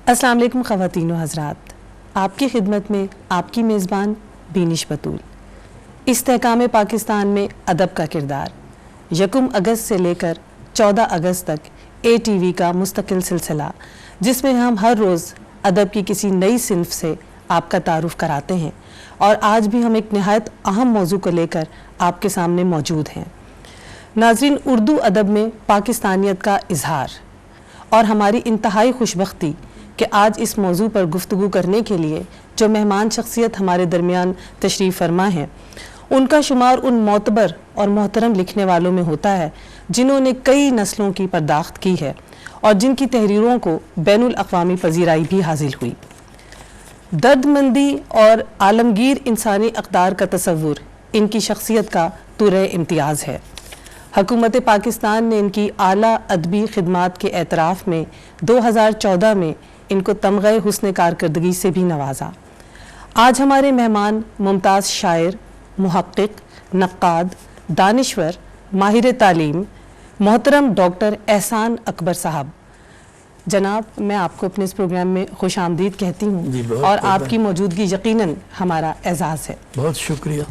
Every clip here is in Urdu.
السلام علیکم خواتین و حضرات، آپ کی خدمت میں آپ کی میزبان بینش بطول۔ استحکام پاکستان میں ادب کا کردار 1 اگست سے لے کر 14 اگست تک ATV کا مستقل سلسلہ، جس میں ہم ہر روز ادب کی کسی نئی صنف سے آپ کا تعارف کراتے ہیں، اور آج بھی ہم ایک نہایت اہم موضوع کو لے کر آپ کے سامنے موجود ہیں۔ ناظرین، اردو ادب میں پاکستانیت کا اظہار، اور ہماری انتہائی خوش بختی کہ آج اس موضوع پر گفتگو کرنے کے لیے جو مہمان شخصیت ہمارے درمیان تشریف فرما ہیں، ان کا شمار ان معتبر اور محترم لکھنے والوں میں ہوتا ہے جنہوں نے کئی نسلوں کی پرداخت کی ہے اور جن کی تحریروں کو بین الاقوامی پذیرائی بھی حاصل ہوئی۔ درد مندی اور عالمگیر انسانی اقدار کا تصور ان کی شخصیت کا طرح امتیاز ہے۔ حکومت پاکستان نے ان کی اعلیٰ ادبی خدمات کے اعتراف میں 2014 میں ان کو تمغہ حسن کارکردگی سے بھی نوازا۔ آج ہمارے مہمان ممتاز شاعر، محقق، نقاد، دانشور، ماہر تعلیم، محترم ڈاکٹر احسان اکبر صاحب۔ جناب، میں آپ کو اپنے اس پروگرام میں خوش آمدید کہتی ہوں، اور آپ کی موجودگی یقیناً ہمارا اعزاز ہے۔ بہت شکریہ۔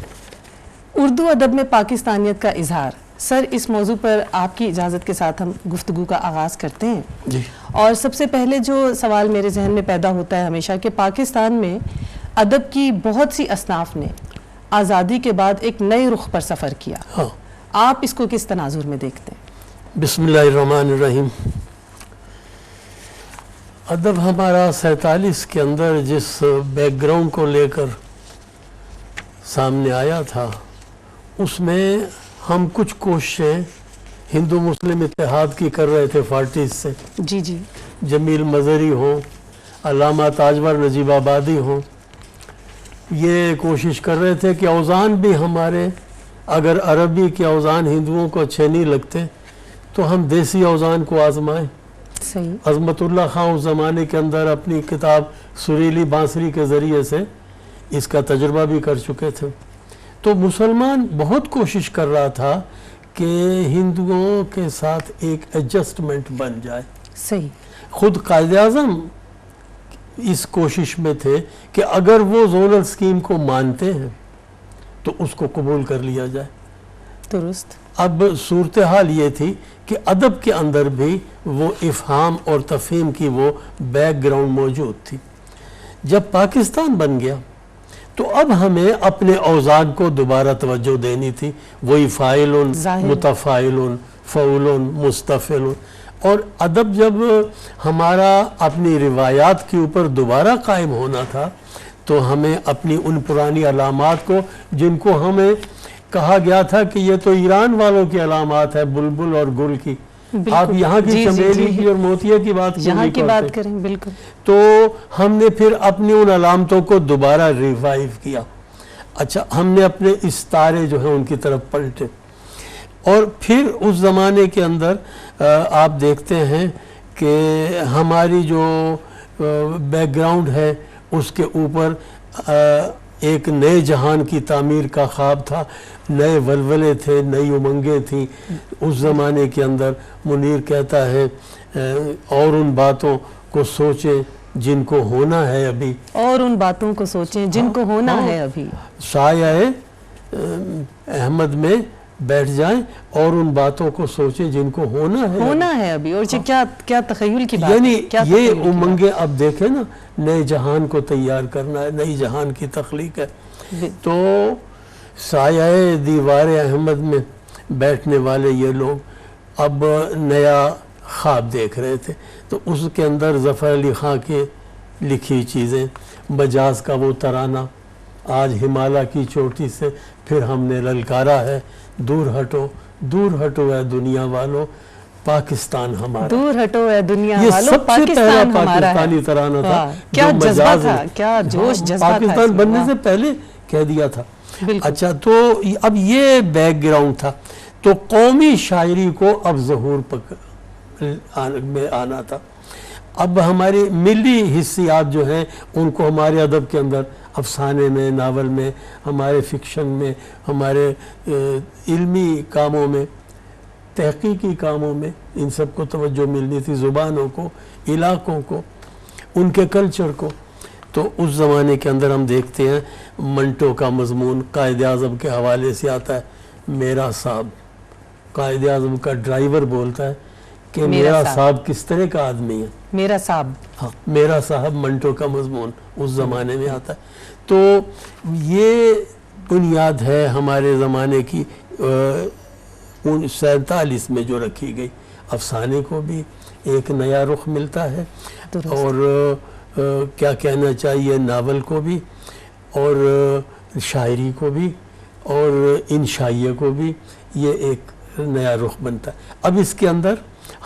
اردو ادب میں پاکستانیت کا اظہار، سر، اس موضوع پر آپ کی اجازت کے ساتھ ہم گفتگو کا آغاز کرتے ہیں۔ جی۔ اور سب سے پہلے جو سوال میرے ذہن میں پیدا ہوتا ہے ہمیشہ کہ پاکستان میں ادب کی بہت سی اصناف نے آزادی کے بعد ایک نئے رخ پر سفر کیا۔ ہاں، آپ اس کو کس تناظر میں دیکھتے ہیں؟ بسم اللہ الرحمن الرحیم۔ ادب ہمارا 47 کے اندر جس بیک گراؤنڈ کو لے کر سامنے آیا تھا، اس میں ہم کچھ کوششیں ہندو مسلم اتحاد کی کر رہے تھے 40 سے۔ جی جی۔ جمیل مظہری ہوں، علامہ تاجور نجیب آبادی ہوں، یہ کوشش کر رہے تھے کہ اوزان بھی ہمارے، اگر عربی کے اوزان ہندوؤں کو اچھے نہیں لگتے تو ہم دیسی اوزان کو آزمائیں۔ صحیح۔ عظمت اللہ خان اس زمانے کے اندر اپنی کتاب سریلی بانسری کے ذریعے سے اس کا تجربہ بھی کر چکے تھے۔ تو مسلمان بہت کوشش کر رہا تھا کہ ہندوؤں کے ساتھ ایک ایڈجسٹمنٹ بن جائے۔ صحیح۔ خود قائد اعظم اس کوشش میں تھے کہ اگر وہ زونل اسکیم کو مانتے ہیں تو اس کو قبول کر لیا جائے۔ درست۔ اب صورتحال یہ تھی کہ ادب کے اندر بھی وہ افہام اور تفہیم کی وہ بیک گراؤنڈ موجود تھی۔ جب پاکستان بن گیا تو اب ہمیں اپنے اوزان کو دوبارہ توجہ دینی تھی، وہی فاعلن، متفاعلن، فعولن، مستفعلن۔ اور ادب جب ہمارا اپنی روایات کے اوپر دوبارہ قائم ہونا تھا تو ہمیں اپنی ان پرانی علامات کو، جن کو ہمیں کہا گیا تھا کہ یہ تو ایران والوں کی علامات ہے، بلبل اور گل کی، آپ یہاں کی چمیلی کی اور موتیہ کی بات یہاں کی بات کریں، بالکل۔ تو ہم نے پھر اپنی ان علامتوں کو دوبارہ ریوائیو کیا۔ اچھا، ہم نے اپنے استارے جو ہیں ان کی طرف پلٹے، اور پھر اس زمانے کے اندر آپ دیکھتے ہیں کہ ہماری جو بیک گراؤنڈ ہے اس کے اوپر ایک نئے جہان کی تعمیر کا خواب تھا، نئے ولولے تھے، نئی امنگیں تھیں اس زمانے کے اندر۔ منیر کہتا ہے اور ان باتوں کو سوچیں جن کو ہونا ہے ابھی، اور ان باتوں کو سوچیں جن کو ہونا ہے ابھی، سایہ احمد میں بیٹھ جائیں اور ان باتوں کو سوچیں جن کو ہونا ہے ابھی۔ اور کیا تخیل کی بات، یعنی یہ امنگیں اب دیکھیں نا، نئے جہان کو تیار کرنا ہے، نئی جہان کی تخلیق ہے۔ تو سایہ دیوار احمد میں بیٹھنے والے یہ لوگ اب نیا خواب دیکھ رہے تھے۔ تو اس کے اندر ظفر علی خان کے لکھی چیزیں، مجاز کا وہ ترانہ، آج ہمالیہ کی چوٹی سے پھر ہم نے للکارا ہے، دور ہٹو دور ہٹو اے دنیا والو، پاکستان ہمارا، دور ہٹو اے دنیا یہ والو، سب سے پہلا پاکستانی ہے۔ ترانہ تھا۔ کیا جذبہ تھا، کیا جوش جذبہ تھا، پاکستان بننے سے پہلے کہہ دیا تھا۔ اچھا، تو اب یہ بیک گراؤنڈ تھا، تو قومی شاعری کو اب ظہور میں آنا تھا۔ اب ہماری ملی حصیات جو ہیں ان کو ہمارے ادب کے اندر، افسانے میں، ناول میں، ہمارے فکشن میں، ہمارے علمی کاموں میں، تحقیقی کاموں میں، ان سب کو توجہ ملنی تھی، زبانوں کو، علاقوں کو۔ ان کے کلچر کو. تو اس زمانے کے اندر ہم دیکھتے ہیں منٹو کا مضمون قائد اعظم کے حوالے سے آتا ہے. میرا صاحب، قائد اعظم کا ڈرائیور بولتا ہے کہ میرا صاحب کس طرح کا آدمی ہے. میرا صاحب، ہاں میرا صاحب منٹو کا مضمون اس زمانے میں آتا ہے. تو یہ بنیاد ہے ہمارے زمانے کی 47 میں جو رکھی گئی. افسانے کو بھی ایک نیا رخ ملتا ہے اور کیا کہنا چاہیے ناول کو بھی اور شاعری کو بھی اور انشائیہ کو بھی یہ ایک نیا رخ بنتا ہے. اب اس کے اندر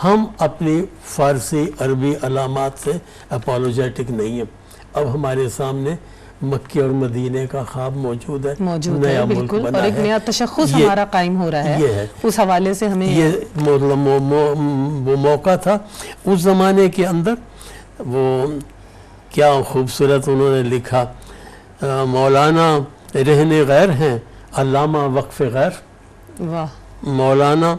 ہم اپنی فارسی عربی علامات سے اپولوجیٹک نہیں ہیں. اب ہمارے سامنے مکے اور مدینے کا خواب موجود ہے، نیا ملک بنا ہے، اور ایک نیا تشخص ہمارا قائم ہو رہا ہے. یہ ہے اس حوالے سے ہمیں یہ وہ موقع تھا اس زمانے کے اندر. وہ کیا خوبصورت انہوں نے لکھا، مولانا رہنے غیر ہیں علامہ وقف غیر. واہ. مولانا،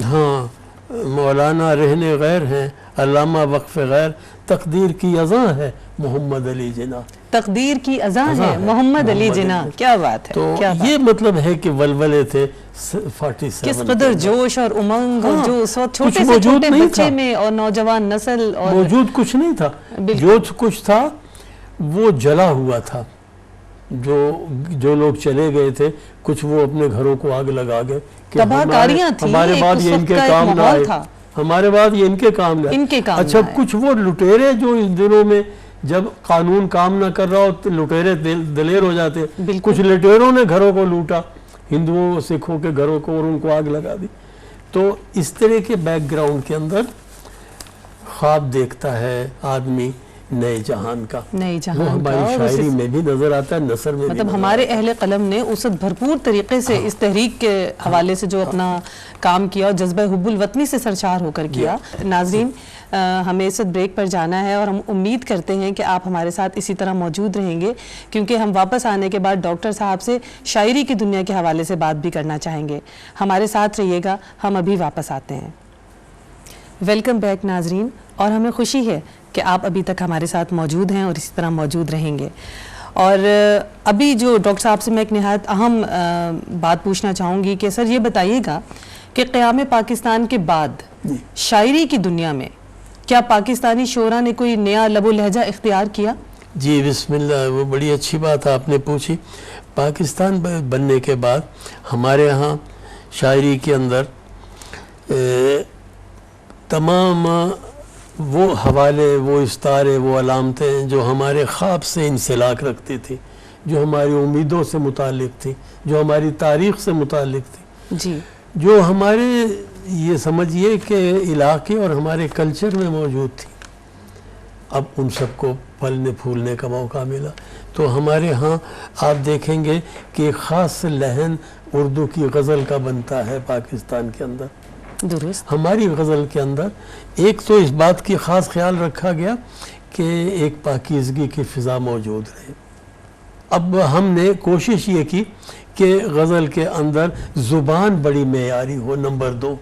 ہاں مولانا رہنے غیر ہیں علامہ وقف غیر، تقدیر کی اذاں ہے محمد علی جناح. تقدیر کی اذاں ہے محمد علی جناح. کیا بات ہے. تو یہ مطلب ہے کہ ولولے تھے 47. کس قدر جوش اور امنگ اور جو اس وقت چھوٹے سے چھوٹے بچے میں اور نوجوان نسل اور موجود کچھ نہیں تھا. جو کچھ تھا وہ جلا ہوا تھا. جو لوگ چلے گئے تھے کچھ وہ اپنے گھروں کو آگ لگا گئے کہ ہمارے بعد یہ ان کے کام نہ آئے، ہمارے بعد یہ ان کے کام نہ آئے. اچھا کچھ وہ لٹیرے جو ان دنوں میں جب قانون کام نہ کر رہا ہو تو لٹیرے دلیر ہو جاتے، کچھ لٹیروں نے گھروں کو لوٹا، ہندوؤں سکھوں کے گھروں کو، اور ان کو آگ لگا دی. تو اس طرح کے بیک گراؤنڈ کے اندر خواب دیکھتا ہے آدمی نئے جہان کا. وہ ہماری شاعری میں بھی نظر آتا ہے، نثر میں بھی. مطلب ہمارے اہل قلم نے اس بھرپور طریقے سے اس تحریک کے حوالے سے جو اپنا کام کیا اور جذبہ حب الوطنی سے سرشار ہو کر کیا. ناظرین ہمیں اس بریک پر جانا ہے اور ہم امید کرتے ہیں کہ آپ ہمارے ساتھ اسی طرح موجود رہیں گے، کیونکہ ہم واپس آنے کے بعد ڈاکٹر صاحب سے شاعری کی دنیا کے حوالے سے بات بھی کرنا چاہیں گے. ہمارے ساتھ رہیے گا، ہم ابھی واپس آتے ہیں. ویلکم بیک ناظرین، اور ہمیں خوشی ہے کہ آپ ابھی تک ہمارے ساتھ موجود ہیں اور اسی طرح موجود رہیں گے. اور ابھی جو ڈاکٹر صاحب سے میں ایک نہایت اہم بات پوچھنا چاہوں گی کہ سر یہ بتائیے گا کہ قیام پاکستان کے بعد شاعری کی دنیا میں کیا پاکستانی شعراء نے کوئی نیا لب و لہجہ اختیار کیا؟ جی بسم اللہ، وہ بڑی اچھی بات آپ نے پوچھی. پاکستان بننے کے بعد ہمارے ہاں شاعری کے اندر تمام وہ حوالے، وہ استارے، وہ علامتیں جو ہمارے خواب سے انسلاک رکھتی تھی، جو ہماری امیدوں سے متعلق تھی، جو ہماری تاریخ سے متعلق تھی، جی، جو ہمارے یہ سمجھیے کہ علاقے اور ہمارے کلچر میں موجود تھی، اب ان سب کو پھلنے پھولنے کا موقع ملا. تو ہمارے ہاں آپ دیکھیں گے کہ خاص لہن اردو کی غزل کا بنتا ہے پاکستان کے اندر. درست. ہماری غزل کے اندر ایک تو اس بات کی خاص خیال رکھا گیا کہ ایک پاکیزگی کی فضا موجود رہے. اب ہم نے کوشش یہ کی کہ غزل کے اندر زبان بڑی معیاری ہو. نمبر 2.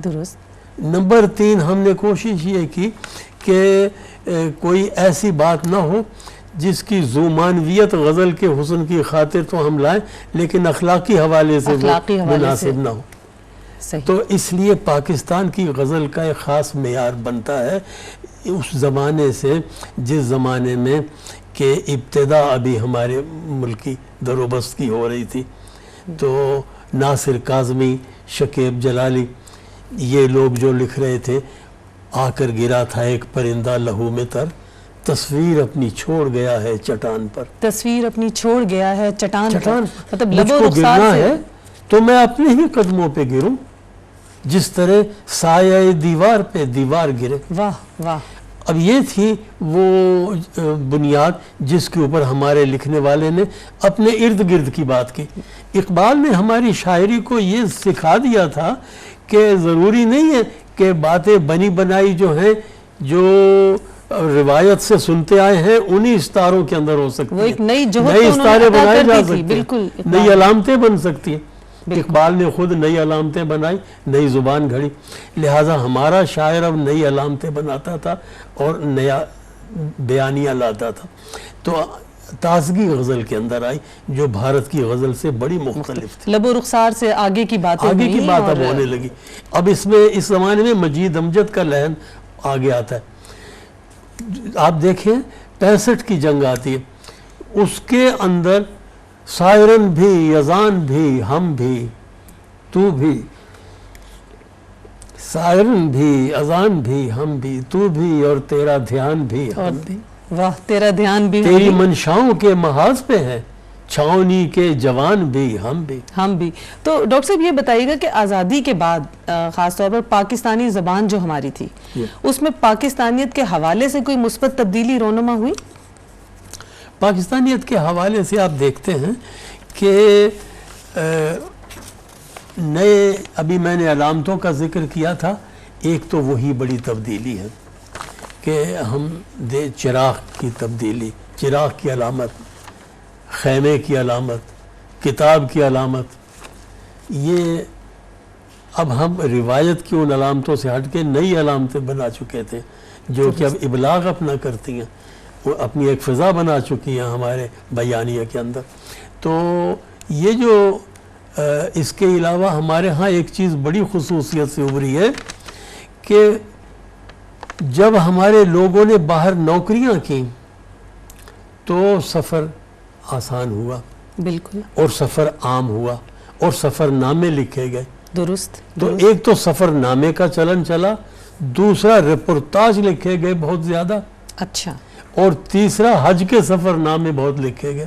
درست. نمبر 3 ہم نے کوشش یہ کی کہ کوئی ایسی بات نہ ہو جس کی ذومانویت غزل کے حسن کی خاطر تو ہم لائیں لیکن اخلاقی حوالے سے وہ مناسب نہ ہو. تو اس لیے پاکستان کی غزل کا ایک خاص معیار بنتا ہے اس زمانے سے جس زمانے میں کہ ابتدا ابھی ہمارے ملکی در و بست کی ہو رہی تھی. تو ناصر کاظمی، شکیب جلالی، یہ لوگ جو لکھ رہے تھے، آ کر گرا تھا ایک پرندہ لہو میں تر، تصویر اپنی چھوڑ گیا ہے چٹان پر. تصویر اپنی چھوڑ گیا ہے چٹان پر. مطلب مجھ کو گرنا ہے تو میں اپنے ہی قدموں پہ گروں جس طرح سایہ دیوار پہ دیوار گرے. واہ واہ. اب یہ تھی وہ بنیاد جس کے اوپر ہمارے لکھنے والے نے اپنے ارد گرد کی بات کی. اقبال نے ہماری شاعری کو یہ سکھا دیا تھا کہ ضروری نہیں ہے کہ باتیں بنی بنائی جو ہیں، جو روایت سے سنتے آئے ہیں، انہی استاروں کے اندر ہو سکتی ہیں. وہ ایک نئی جوہر نئے استارے بنائے جا سکتے ہیں، بالکل نئی علامتیں بن سکتی ہیں. اقبال نے خود نئی علامتیں بنائی، نئی زبان گھڑی، لہٰذا ہمارا شاعر اب نئی علامتیں بناتا تھا اور نیا بیانیہ لاتا تھا، تو تازگی غزل کے اندر آئی جو بھارت کی غزل سے بڑی مختلف تھی، لب و رخسار سے آگے کی باتیں آگے کی ہوئیں بات اب اور ہونے لگی۔ اب اس میں اس زمانے میں مجید امجد کا لحن آگے آتا ہے، آپ دیکھیں 65 کی جنگ آتی ہے، اس کے اندر سائرن بھی، اذان بھی، ہم بھی، تو بھی، سائرن بھی، اذان بھی، ہم بھی، تو بھی، اور تیرا دھیان بھی، ہم بھی، واہ تیرا دھیان بھی تیری منشاؤں کے محاذ پہ ہے، چھاؤنی کے جوان بھی، ہم بھی۔ ہم بھی۔ تو ڈاکٹر صاحب یہ بتائیے گا کہ آزادی کے بعد خاص طور پر پاکستانی زبان جو ہماری تھی اس میں پاکستانیت کے حوالے سے کوئی مثبت تبدیلی رونما ہوئی؟ پاکستانیت کے حوالے سے آپ دیکھتے ہیں کہ نئے، ابھی میں نے علامتوں کا ذکر کیا تھا، ایک تو وہی بڑی تبدیلی ہے کہ ہم چراغ کی تبدیلی، چراغ کی علامت، خیمے کی علامت، کتاب کی علامت، یہ اب ہم روایت کی ان علامتوں سے ہٹ کے نئی علامتیں بنا چکے تھے جو کہ اب ابلاغ اپنا کرتی ہیں، وہ اپنی ایک فضا بنا چکی ہیں ہمارے بیانیہ کے اندر۔ تو یہ جو اس کے علاوہ ہمارے ہاں ایک چیز بڑی خصوصیت سے ابھری ہے کہ جب ہمارے لوگوں نے باہر نوکریاں کی تو سفر آسان ہوا، بالکل، اور سفر عام ہوا، اور سفر نامے لکھے گئے۔ درست۔ تو ایک تو سفر نامے کا چلن چلا، دوسرا رپورتاج لکھے گئے بہت زیادہ، اچھا، اور تیسرا حج کے سفر نامے بہت لکھے گئے۔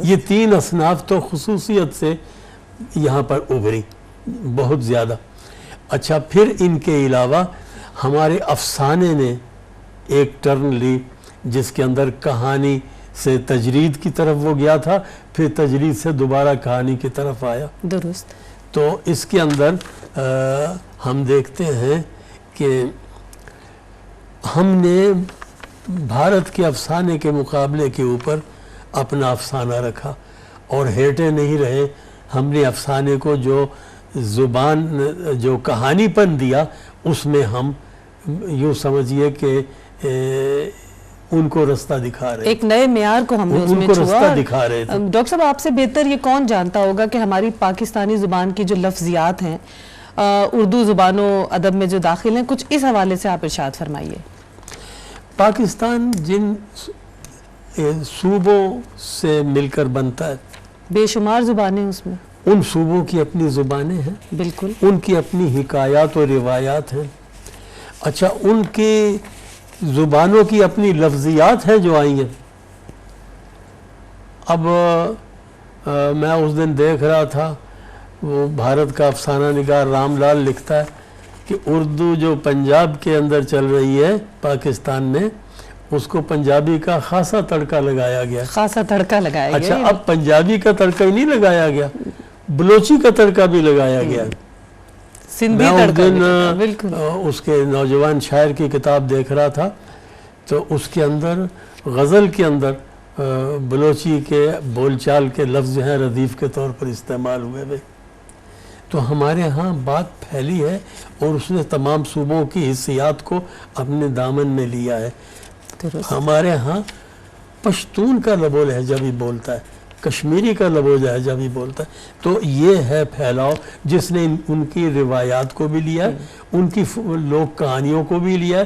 یہ تین اصناف تو خصوصیت سے یہاں پر ابھری بہت زیادہ۔ اچھا، پھر ان کے علاوہ ہمارے افسانے نے ایک ٹرن لی جس کے اندر کہانی سے تجرید کی طرف وہ گیا تھا، پھر تجرید سے دوبارہ کہانی کی طرف آیا۔ درست۔ تو اس کے اندر ہم دیکھتے ہیں کہ ہم نے بھارت کے افسانے کے مقابلے کے اوپر اپنا افسانہ رکھا اور ہیٹے نہیں رہے۔ ہم نے افسانے کو جو زبان، جو کہانی پن دیا، اس میں ہم یوں سمجھیے کہ ان کو رستہ دکھا رہے، ایک نئے معیار کو ہم نے اس میں ان کو چھوا۔ رستہ دکھا رہے تھے۔ ڈاکٹر صاحب آپ سے بہتر یہ کون جانتا ہوگا کہ ہماری پاکستانی زبان کی جو لفظیات ہیں اردو زبان و ادب میں جو داخل ہیں، کچھ اس حوالے سے آپ ارشاد فرمائیے۔ پاکستان جن صوبوں سے مل کر بنتا ہے، بے شمار زبانیں اس میں، ان صوبوں کی اپنی زبانیں ہیں، بالکل، ان کی اپنی حکایات و روایات ہیں۔ اچھا، ان کی زبانوں کی اپنی لفظیات ہیں جو آئی ہیں۔ اب میں اس دن دیکھ رہا تھا، وہ بھارت کا افسانہ نگار رام لال لکھتا ہے کہ اردو جو پنجاب کے اندر چل رہی ہے پاکستان میں، اس کو پنجابی کا خاصا تڑکا لگایا گیا۔ خاصا تڑکا لگایا گیا۔ اچھا، اب پنجابی کا تڑکا ہی نہیں لگایا گیا، بلوچی کا تڑکا بھی لگایا گیا۔ سندھی میں اس تڑکا دن بالکل، اس کے نوجوان شاعر کی کتاب دیکھ رہا تھا، تو اس کے اندر غزل کے اندر بلوچی کے بول چال کے لفظ جو ہیں ردیف کے طور پر استعمال ہوئے ہوئے۔ تو ہمارے ہاں بات پھیلی ہے اور اس نے تمام صوبوں کی حصیات کو اپنے دامن میں لیا ہے۔ ہمارے ہاں پشتون کا لب و لہجہ بھی بولتا ہے، کشمیری کا لب و لہجہ بھی بولتا ہے۔ تو یہ ہے پھیلاؤ جس نے ان کی روایات کو بھی لیا ہے، ان کی لوک کہانیوں کو بھی لیا ہے،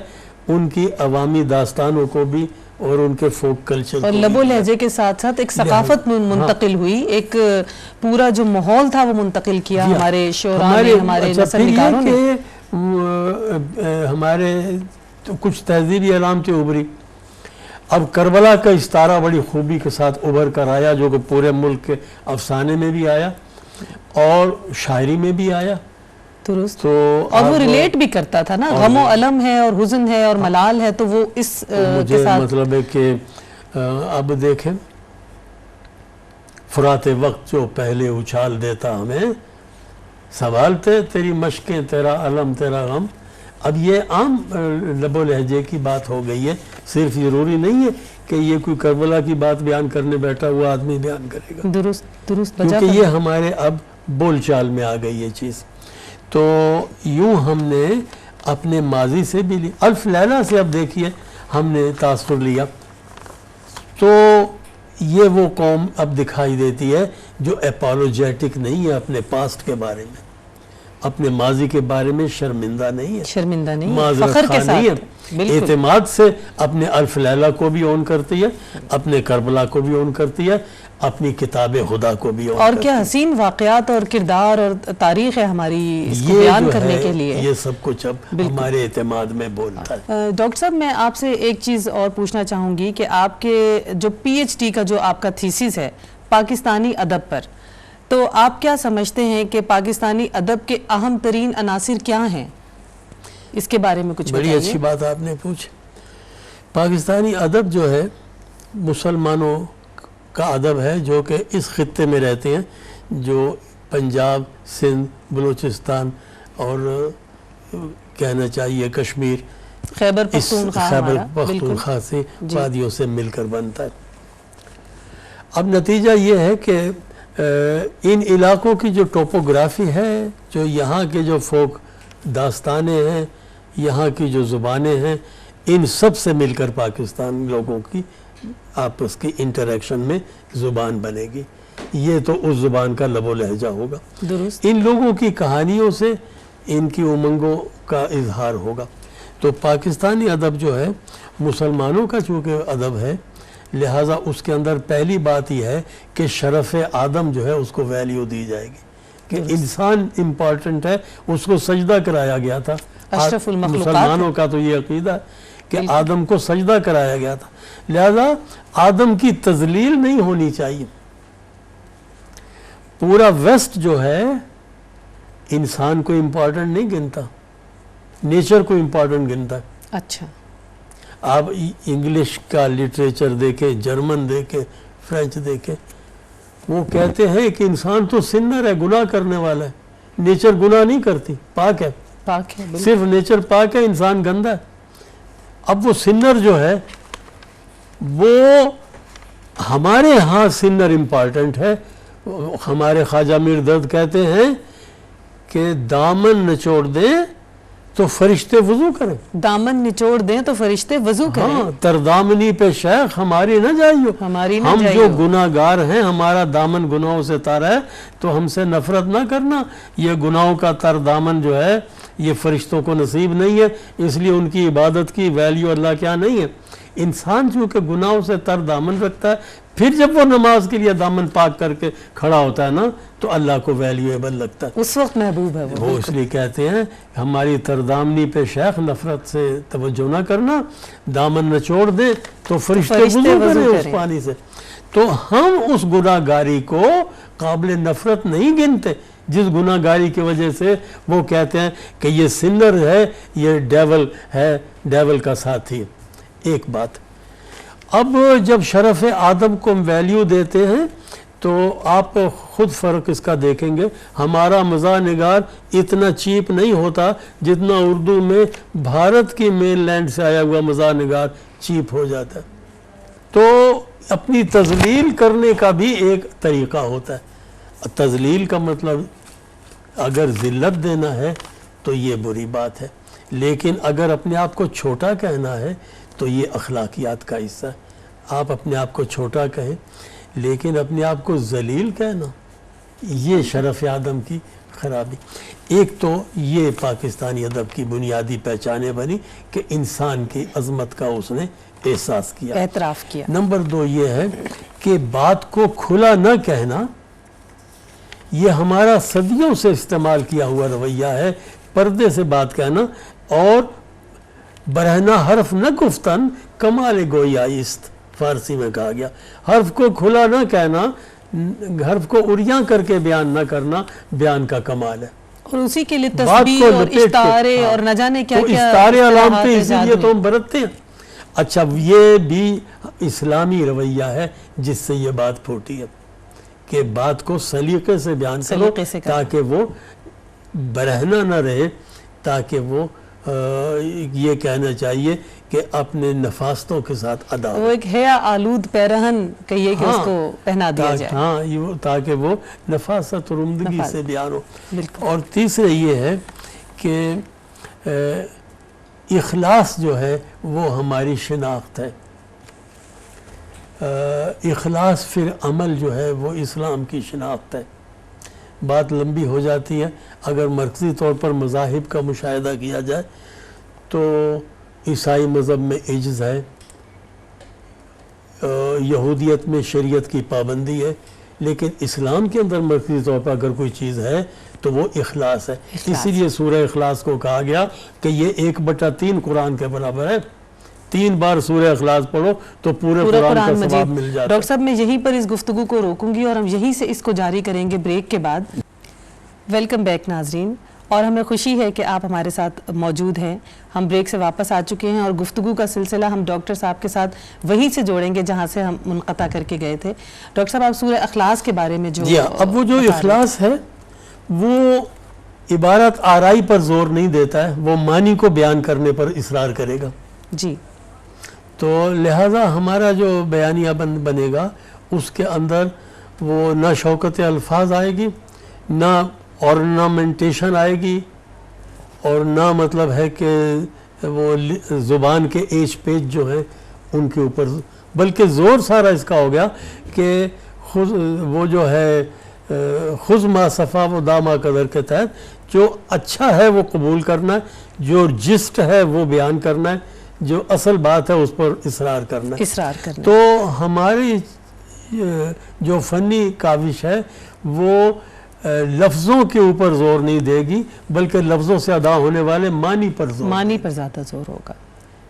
ان کی عوامی داستانوں کو بھی، اور ان کے فوک کلچر اور لب و لہجے کے ساتھ ساتھ ایک ثقافت منتقل ہوئی، ایک پورا جو ماحول تھا وہ منتقل کیا ہمارے شعراء نے، ہمارے نثر نگاروں نے۔ ہمارے کچھ تہذیبی علامتیں ابھری۔ اب کربلا کا استعارہ بڑی خوبی کے ساتھ ابھر کر آیا، جو کہ پورے ملک کے افسانے میں بھی آیا اور شاعری میں بھی آیا۔ درست، تو اور وہ ریلیٹ بھی کرتا تھا نا، غم و علم ہے اور حزن ہے اور ملال ہے، تو وہ اس کے ساتھ مطلب ہے کہ اب دیکھیں، فرات وقت جو پہلے اچھال دیتا ہمیں، سوالتے تیری مشقیں تیرا علم تیرا غم۔ اب یہ عام لب و لہجے کی بات ہو گئی ہے، صرف ضروری نہیں ہے کہ یہ کوئی کربلا کی بات بیان کرنے بیٹھا ہوا آدمی بیان کرے گا، درست درست، کیونکہ یہ ہمارے اب بول چال میں آ گئی یہ چیز. تو یوں ہم نے اپنے ماضی سے بھی لی. الف لیلہ سے اب دیکھیے ہم نے تاثر لیا تو یہ وہ قوم اب دکھائی دیتی ہے جو اپالوجیٹک نہیں ہے اپنے پاسٹ کے بارے میں, اپنے ماضی کے بارے میں شرمندہ نہیں ہے, شرمندہ نہیں ہے, معذرت فخر کے خواہ نہیں ساتھ ہے, اعتماد سے اپنے الف لیلہ کو بھی اون کرتی ہے, اپنے کربلا کو بھی اون کرتی ہے, اپنی کتاب خدا کو بھی اون کرتی ہے. اور کیا حسین واقعات اور کردار اور تاریخ ہے ہماری اس کو یہ بیان جو کرنے ہے کے لیے. یہ سب کچھ اب ہمارے اعتماد میں بولتا ہے. ڈاکٹر صاحب میں آپ سے ایک چیز اور پوچھنا چاہوں گی کہ آپ کے جو پی ایچ ڈی کا جو آپ کا تھیسس ہے پاکستانی ادب پر, تو آپ کیا سمجھتے ہیں کہ پاکستانی ادب کے اہم ترین عناصر کیا ہیں؟ اس کے بارے میں کچھ بڑی اچھی بات آپ نے پوچھی. پاکستانی ادب جو ہے مسلمانوں کا ادب ہے جو کہ اس خطے میں رہتے ہیں, جو پنجاب, سندھ, بلوچستان اور کہنا چاہیے کشمیر, خیبر پختونخوا سے وادیوں سے مل کر بنتا ہے. اب نتیجہ یہ ہے کہ ان علاقوں کی جو ٹوپوگرافی ہے, جو یہاں کے جو فوک داستانیں ہیں, یہاں کی جو زبانیں ہیں, ان سب سے مل کر پاکستان لوگوں کی آپس کی انٹریکشن میں زبان بنے گی. یہ تو اس زبان کا لب و لہجہ ہوگا. درست. ان لوگوں کی کہانیوں سے ان کی امنگوں کا اظہار ہوگا. تو پاکستانی ادب جو ہے مسلمانوں کا چونکہ ادب ہے, لہٰذا اس کے اندر پہلی بات یہ ہے کہ شرف آدم جو ہے اس کو ویلیو دی جائے گی, کہ انسان امپورٹنٹ ہے, اس کو سجدہ کرایا گیا تھا. اشرف المخلوقات مسلمانوں کا تو یہ عقیدہ ہے کہ آدم کو سجدہ کرایا گیا تھا, لہذا آدم کی تذلیل نہیں ہونی چاہیے. پورا ویسٹ جو ہے انسان کو امپورٹنٹ نہیں گنتا, نیچر کو امپورٹنٹ گنتا ہے. اچھا, آپ انگلش کا لٹریچر دیکھیں, جرمن دیکھیں, فرینچ دیکھیں, وہ کہتے ہیں کہ انسان تو سنر ہے, گناہ کرنے والا ہے. نیچر گناہ نہیں کرتی, پاک ہے, پاک ہے, صرف نیچر پاک ہے, انسان گندا ہے. اب وہ سنر جو ہے وہ ہمارے ہاں سنر امپورٹنٹ ہے. ہمارے خواجہ میر درد کہتے ہیں کہ دامن نچوڑ دیں تو فرشتے وضو کریں, دامن نچوڑ دیں تو فرشتے وضو کریں. ہاں, تردامنی پہ شیخ ہماری نہ جائیو, ہم جو گناہ گار ہیں, ہمارا دامن گناہوں سے تر ہے, تو ہم سے نفرت نہ کرنا. یہ گناہوں کا تر دامن جو ہے یہ فرشتوں کو نصیب نہیں ہے, اس لیے ان کی عبادت کی ویلیو اللہ کیا نہیں ہے. انسان چونکہ گناہوں سے تر دامن رکھتا ہے, پھر جب وہ نماز کے لیے دامن پاک کر کے کھڑا ہوتا ہے نا, تو اللہ کو ویلیویبل لگتا ہے, اس وقت محبوب ہے وہ. اس لیے کہتے ہیں ہماری تردامنی پہ شیخ نفرت سے توجہ نہ کرنا, دامن نچوڑ دیں تو فرشتے وضو کریں اس پانی سے. تو ہم اس گناہ گاری کو قابل نفرت نہیں گنتے جس گناہ گاری کی وجہ سے وہ کہتے ہیں کہ یہ سنر ہے, یہ ڈیول ہے, ڈیول کا ساتھی. ایک بات, اب جب شرف آدم کو ہم ویلیو دیتے ہیں تو آپ خود فرق اس کا دیکھیں گے. ہمارا مزاح نگار اتنا چیپ نہیں ہوتا جتنا اردو میں بھارت کی مین لینڈ سے آیا ہوا مزاح نگار چیپ ہو جاتا ہے. تو اپنی تذلیل کرنے کا بھی ایک طریقہ ہوتا ہے. تذلیل کا مطلب اگر ذلت دینا ہے تو یہ بری بات ہے, لیکن اگر اپنے آپ کو چھوٹا کہنا ہے تو یہ اخلاقیات کا حصہ ہے. آپ اپنے آپ کو چھوٹا کہیں لیکن اپنے آپ کو ذلیل کہنا, یہ شرف آدم کی خرابی. ایک تو یہ پاکستانی ادب کی بنیادی پہچانیں بنی کہ انسان کی عظمت کا اس نے احساس کیا, اعتراف کیا. نمبر دو یہ ہے کہ بات کو کھلا نہ کہنا, یہ ہمارا صدیوں سے استعمال کیا ہوا رویہ ہے. پردے سے بات کہنا, اور برہنہ حرف نہ گفتن کمال گویائی است, فارسی میں کہا گیا. حرف کو کھلا نہ کہنا, حرف کو اریاں کر کے بیان نہ کرنا بیان کا کمال ہے. اور اسی کے لیے تسبیح اور اشتارے اور نہ جانے کیا کیا اشتارے علامتیں اسی لیے تو ہم برتتے ہیں. اچھا, یہ بھی اسلامی رویہ ہے جس سے یہ بات پھوٹی ہے کہ بات کو سلیقے سے بیان کرو تاکہ وہ برہنہ نہ رہے, تاکہ وہ یہ کہنا چاہیے کہ اپنے نفاستوں کے ساتھ ادا وہ ایک حیا آلود پیرہن کہیے کہ اس کو پہنا دیا جائے. ہاں تاکہ وہ نفاست اور عمدگی سے بیان ہو. بالکل. اور تیسرے یہ ہے کہ اخلاص جو ہے وہ ہماری شناخت ہے. اخلاص فی عمل جو ہے وہ اسلام کی شناخت ہے. بات لمبی ہو جاتی ہے. اگر مرکزی طور پر مذاہب کا مشاہدہ کیا جائے تو عیسائی مذہب میں عجز ہے، یہودیت میں شریعت کی پابندی ہے، لیکن اسلام کے اندر مرکزی طور پر اگر کوئی چیز ہے تو وہ اخلاص ہے. اسی لیے سورہ اخلاص کو کہا گیا کہ یہ 1/3 قرآن کے برابر ہے. 3 بار سورہ اخلاص پڑھو تو پورے قرآن کا ثواب مل جاتا ہے. ڈاکٹر صاحب میں یہیں پر اس گفتگو کو روکوں گی اور ہم یہیں سے اس کو جاری کریں گے بریک کے بعد. ویلکم بیک ناظرین، اور ہمیں خوشی ہے کہ آپ ہمارے ساتھ موجود ہیں. ہم بریک سے واپس آ چکے ہیں اور گفتگو کا سلسلہ ہم ڈاکٹر صاحب کے ساتھ وہیں سے جوڑیں گے جہاں سے ہم منقطع کر کے گئے تھے. ڈاکٹر صاحب آپ سورہ اخلاص کے بارے میں جو اب وہ جو اخلاص ہے وہ عبارت آرائی پر زور نہیں دیتا ہے، وہ معنی کو بیان کرنے پر اصرار کرے گا. جی. تو لہٰذا ہمارا جو بیانیہ بنے گا اس کے اندر وہ نہ شوکت الفاظ آئے گی، نہ ornamentation آئے گی، اور نہ مطلب ہے کہ وہ زبان کے ایج پیج جو ہیں ان کے اوپر، بلکہ زور سارا اس کا ہو گیا کہ وہ جو ہے خذ ما صفا و داما قدر کے تحت جو اچھا ہے وہ قبول کرنا ہے، جو جسٹ ہے وہ بیان کرنا ہے، جو اصل بات ہے اس پر اصرار کرنا ہے. تو ہماری جو فنی کاوش ہے وہ لفظوں کے اوپر زور نہیں دے گی، بلکہ لفظوں سے ادا ہونے والے معنی پر زیادہ زور ہوگا.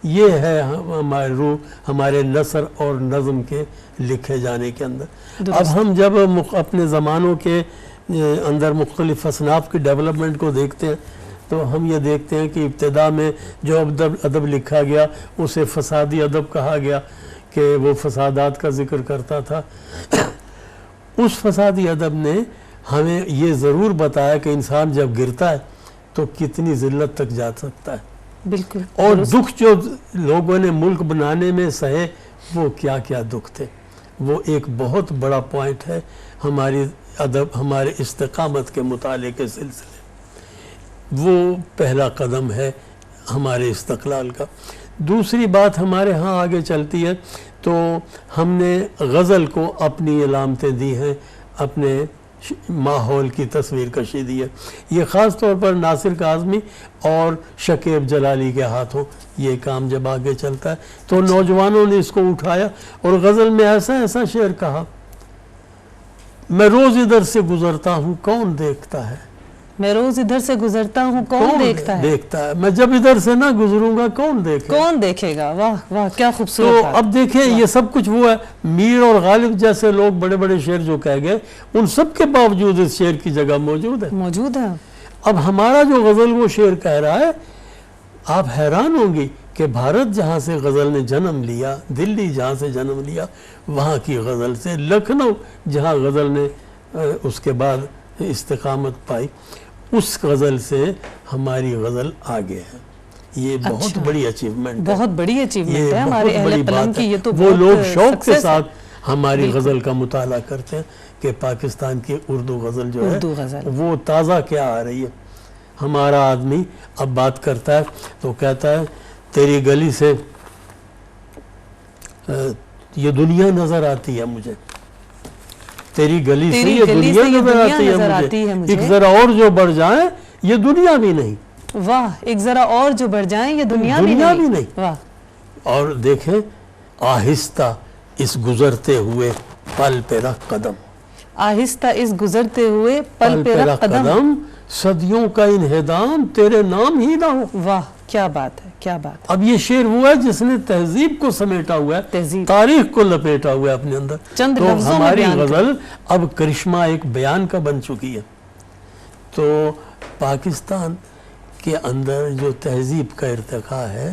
یہ ہے ہمارے روح، ہمارے نثر اور نظم کے لکھے جانے کے اندر. اب ہم جب اپنے زمانوں کے اندر مختلف اصناف کی ڈیولپمنٹ کو دیکھتے ہیں تو ہم یہ دیکھتے ہیں کہ ابتدا میں جو ادب لکھا گیا اسے فسادی ادب کہا گیا کہ وہ فسادات کا ذکر کرتا تھا. اس فسادی ادب نے ہمیں یہ ضرور بتایا کہ انسان جب گرتا ہے تو کتنی ذلت تک جا سکتا ہے. بالکل. اور دکھ جو لوگوں نے ملک بنانے میں سہے وہ کیا کیا دکھ تھے. وہ ایک بہت بڑا پوائنٹ ہے ہماری ادب، ہمارے استقامت کے مطالعے کے سلسلے. وہ پہلا قدم ہے ہمارے استقلال کا. دوسری بات ہمارے ہاں آگے چلتی ہے تو ہم نے غزل کو اپنی علامتیں دی ہیں، اپنے ماحول کی تصویر کشی دی ہے. یہ خاص طور پر ناصر کاظمی اور شکیب جلالی کے ہاتھوں یہ کام جب آگے چلتا ہے تو نوجوانوں نے اس کو اٹھایا اور غزل میں ایسا شعر کہا، میں روز ادھر سے گزرتا ہوں کون دیکھتا ہے، میں روز ادھر سے گزرتا ہوں کون دیکھتا ہے، میں جب ادھر سے نہ گزروں گا کون دیکھے گا. واہ واہ کیا خوبصورت. تو اب دیکھیں یہ سب کچھ وہ ہے. میر اور غالب جیسے لوگ بڑے بڑے شعر جو کہہ گئے ان سب کے باوجود اس شعر کی جگہ موجود ہے. اب ہمارا جو غزل وہ شعر کہہ رہا ہے، آپ حیران ہوں گی کہ بھارت جہاں سے غزل نے جنم لیا، دلی جہاں سے جنم لیا، وہاں کی غزل سے لکھنؤ جہاں غزل نے اس کے بعد استقامت پائی، اس غزل سے ہماری غزل آگے ہے. یہ بہت بڑی اچیومنٹ ہے، بہت بڑی اچیومنٹ ہے ہمارے اہل قلم کی. یہ تو وہ لوگ شوق کے ساتھ ہماری غزل کا مطالعہ کرتے ہیں کہ پاکستان کی اردو غزل جو ہے وہ تازہ کیا آ رہی ہے. ہمارا آدمی اب بات کرتا ہے تو کہتا ہے تیری گلی سے یہ دنیا نظر آتی ہے مجھے، تیری گلی سے یہ دنیا نظر آتی ہے مجھے، ایک ذرا اور جو بڑھ جائیں یہ دنیا بھی نہیں. واہ، ایک ذرا اور جو بڑھ جائیں یہ دنیا بھی نہیں. واہ. اور دیکھیں آہستہ اس گزرتے ہوئے پل پہ رکھ قدم، آہستہ اس گزرتے ہوئے پل پہ رکھ قدم، صدیوں کا انہدام تیرے نام ہی نہ ہو. واہ کیا بات ہے، کیا بات. اب یہ شعر ہوا ہے جس نے تہذیب کو سمیٹا ہوا ہے، تاریخ کو لپیٹا ہوا ہے اپنے اندر. تو ہماری غزل اب کرشمہ ایک بیان کا بن چکی ہے. تو پاکستان کے اندر جو تہذیب کا ارتقاء ہے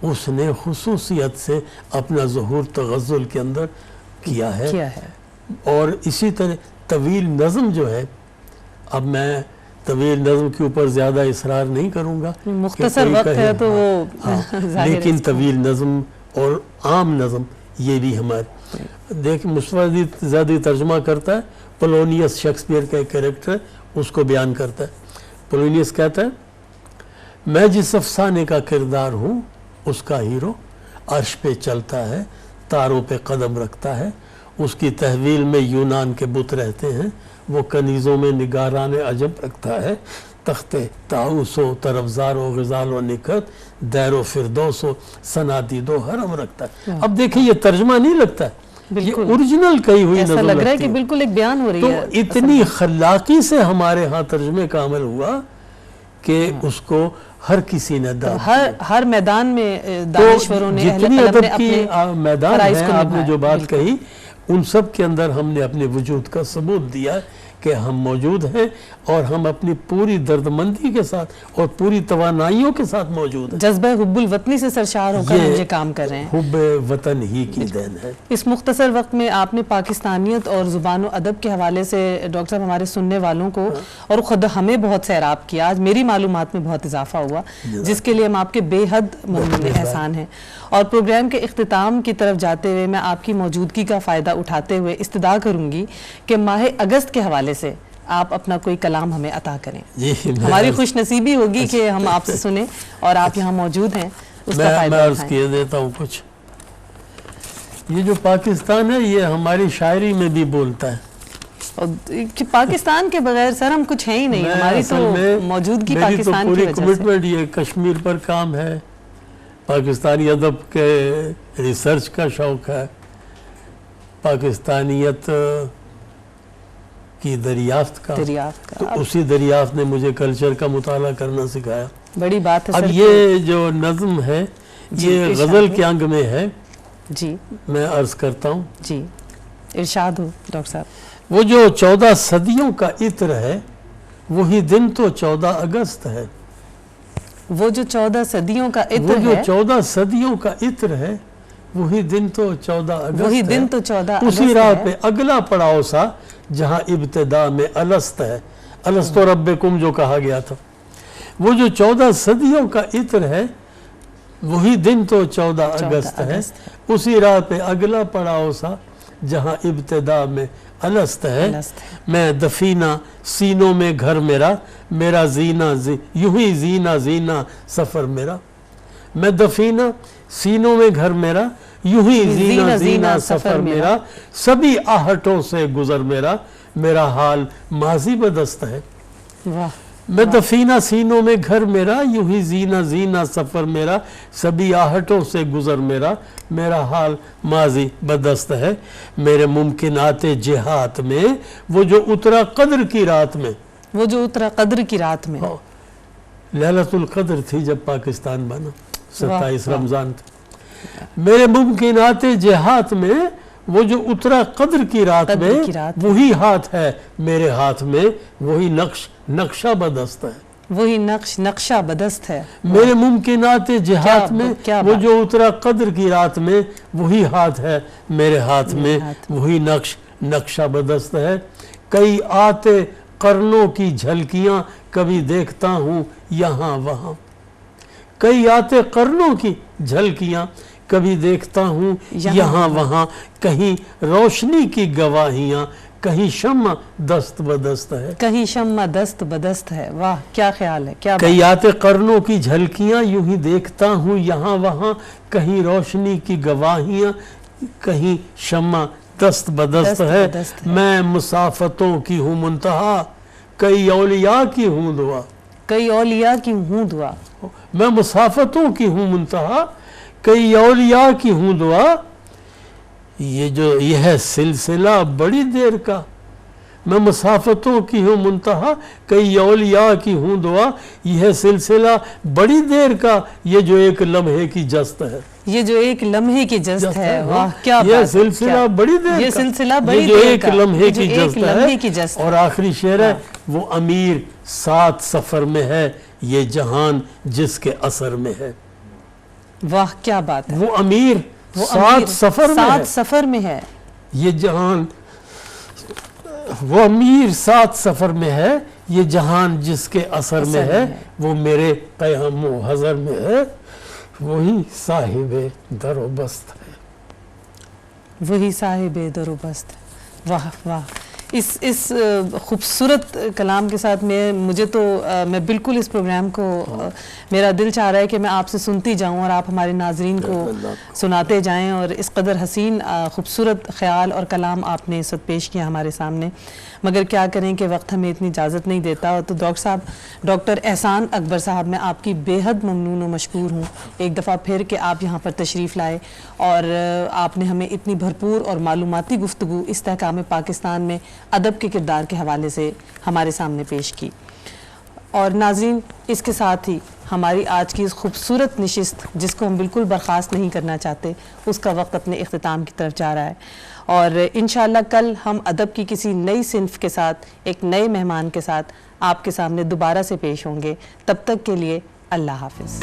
اس نے خصوصیت سے اپنا ظہور تغزل کے اندر کیا ہے. اور اسی طرح طویل نظم جو ہے، اب میں طویل نظم کے اوپر زیادہ اصرار نہیں کروں گا، مختصر وقت ہے تو وہ ظاہر ہے لیکن طویل نظم اور عام نظم یہ بھی ہمارے دیکھ مصطفیٰ زیادہ ترجمہ کرتا ہے، پولونیس شیکسپیئر کا ایک کریکٹر ہے، اس کو بیان کرتا ہے۔ پولونیس کہتا ہے میں جس افسانے کا کردار ہوں اس کا ہیرو عرش پہ چلتا ہے، تاروں پہ قدم رکھتا ہے، اس کی تحویل میں یونان کے بت رہتے ہیں، وہ کنیزوں میں نگاران عجب رکھتا ہے، تخت طاؤس و طرفزار و غزال و نکت، دیر و فردوس و صنادید و حرم رکھتا ہے۔ اب دیکھیں یہ ترجمہ نہیں لگتا ہے، یہ اوریجنل کہی ہوئی ایسا نظم لگ رہا ہے لگتی کہ بالکل ایک بیان ہو رہی ہے۔ تو اتنی خلاقی سے ہمارے ہاں ترجمے کا عمل ہوا کہ اس کو ہر کسی نے داد ہر میدان میں دانشوروں نے جتنی ادب کی میدان ہے آپ نے جو بات کہی ان سب کے اندر ہم نے اپنے وجود کا ثبوت دیا کہ ہم موجود ہیں اور ہم اپنی پوری دردمندی کے ساتھ اور پوری توانائیوں کے ساتھ موجود ہیں۔ جذبہ حب الوطنی سے سرشار ہو کر ہم یہ کام کر رہے ہیں۔ حب وطن ہی کی دین ہے۔ اس مختصر وقت میں آپ نے پاکستانیت اور زبان و ادب کے حوالے سے ڈاکٹر صاحب ہمارے سننے والوں کو اور خود ہمیں بہت سیراب کیا۔ آج میری معلومات میں بہت اضافہ ہوا جس کے لیے ہم آپ کے بے حد ممنون احسان ہیں۔ اور پروگرام کے اختتام کی طرف جاتے ہوئے میں آپ کی موجودگی کا فائدہ اٹھاتے ہوئے استدعا کروں گی کہ ماہ اگست کے حوالے سے آپ اپنا کوئی کلام ہمیں عطا کریں۔ ہماری خوش نصیبی ہوگی کہ ہم آپ سے سنیں اور آپ یہاں موجود ہیں، اس کا فائدہ میں عرض کیے دیتا ہوں کچھ۔ یہ جو پاکستان ہے یہ ہماری شاعری میں بھی بولتا ہے پاکستان کے بغیر سر ہم کچھ ہیں ہی نہیں، ہماری تو موجودگی پاکستان کی وجہ سے۔ پوری کمٹمنٹ یہ کشمیر پر کام ہے، پاکستانی ادب کے ریسرچ کا شوق ہے، پاکستانیت کی دریافت کا، تو اسی دریافت نے مجھے کلچر کا مطالعہ کرنا سکھایا۔ بڑی بات ہے۔ اب یہ جو نظم ہے یہ غزل کے انگ میں ہے، جی میں عرض کرتا ہوں۔ جی ارشاد ہو ڈاکٹر صاحب۔ وہ جو 14 صدیوں کا عطر ہے وہی دن تو 14 اگست ہے۔ وہ جو 14 صدیوں کا عطر ہے، وہ جو 14 صدیوں کا عطر ہے وہی دن تو 14 اگست ہے، وہی دن تو 14 اگست اسی راہ پہ اگلا پڑاؤ سا جہاں ابتدا میں الست ہے، الست ربکم جو کہا گیا تھا۔ وہ جو 14 صدیوں کا عطر ہے وہی دن تو 14 اگست ہے، اسی راہ پہ اگلا پڑاؤ سا جہاں ابتدا میں الست ہے۔ میں دفینہ سینوں میں گھر میرا، میرا زینہ یوں ہی زینہ زینہ سفر میرا۔ میں دفینہ سینوں میں گھر میرا، یوں ہی زینہ زینہ سفر میرا، سبھی آہٹوں سے گزر میرا، میرا حال ماضی بدست ہے۔ میں دفینہ سینوں میں گھر میرا، یوں ہی زینہ زینہ سفر میرا، سبھی آہٹوں سے گزر میرا، میرا حال ماضی بدست ہے۔ میرے ممکنات جہات میں وہ جو اترا قدر کی رات میں، وہ جو اترا قدر کی رات میں، لیلۃ القدر تھی جب پاکستان بنا، 27 رمضان تھی۔ میرے ممکنات جہات میں وہ جو اترا قدر کی رات میں، وہی ہاتھ ہے میرے ہاتھ میں، وہی نقشہ بدست ہے، وہی نقشہ بدست ہے۔ میرے ممکنات جہات میں وہ جو اترا قدر کی رات میں، وہی ہاتھ ہے میرے ہاتھ میں، وہی نقشہ بدست ہے۔ کئی آتے قرنوں کی جھلکیاں کبھی دیکھتا ہوں یہاں وہاں، کئی آتے قرنوں کی جھلکیاں کبھی دیکھتا ہوں یہاں وہاں، کہیں روشنی کی گواہیاں کہیں شمع دست بدست ہے، کہیں شمع دست بدست ہے۔ واہ کیا خیال ہے، کیا کئی آتے قرنوں کی جھلکیاں یوں ہی دیکھتا ہوں یہاں وہاں، کہیں روشنی کی گواہیاں کہیں شمع دست بدست ہے۔ میں مسافتوں کی ہوں منتہا، کئی اولیاء کی ہوں دعا، کئی اولیاء کی ہوں دعا، میں مسافتوں کی ہوں منتہا، کئی اولیاء کی ہوں دعا۔ یہ ہے سلسلہ بڑی دیر کا، میں مسافتوں کی ہوں منتہا، کئی اولیاء کی ہوں دعا، یہ ہے سلسلہ بڑی دیر کا، یہ جو ایک لمحے کی جست ہے، یہ جو ایک لمحے کی جست ہے۔ واہ کیا بات ہے، یہ سلسلہ بڑی دیر کا، یہ سلسلہ بڑی جو دیر ایک کا، لمحے جو کی ایک لمحے کی جست ہے۔ اور آخری شعر ہے، وہ امیر 7 سفر میں ہے، یہ جہان جس کے اثر میں ہے۔ واہ کیا بات ہے، وہ امیر 7 سفر میں ہے، 7 سفر میں ہے، یہ جہان، وہ امیر 7 سفر میں ہے، یہ جہان جس کے اثر میں ہے وہ میرے قیام و حضر میں ہے، وہی صاحب در و بست ہے. وہی صاحب در و بست ہے. واہ واہ، اس خوبصورت کلام کے ساتھ میں بالکل اس پروگرام کو میرا دل چاہ رہا ہے کہ میں آپ سے سنتی جاؤں اور آپ ہمارے ناظرین کو سناتے جائیں، اور اس قدر حسین خوبصورت خیال اور کلام آپ نے اس وقت پیش کیا ہمارے سامنے. مگر کیا کریں کہ وقت ہمیں اتنی اجازت نہیں دیتا. تو ڈاکٹر احسان اکبر صاحب، میں آپ کی بے حد ممنون و مشکور ہوں ایک دفعہ پھر کہ آپ یہاں پر تشریف لائے اور آپ نے ہمیں اتنی بھرپور اور معلوماتی گفتگو استحکام پاکستان میں ادب کے کردار کے حوالے سے ہمارے سامنے پیش کی. اور ناظرین، اس کے ساتھ ہی ہماری آج کی اس خوبصورت نشست، جس کو ہم بالکل برخاست نہیں کرنا چاہتے، اس کا وقت اپنے اختتام کی طرف جا رہا ہے. اور انشاءاللہ کل ہم ادب کی کسی نئی صنف کے ساتھ، ایک نئے مہمان کے ساتھ آپ کے سامنے دوبارہ سے پیش ہوں گے. تب تک کے لیے اللہ حافظ.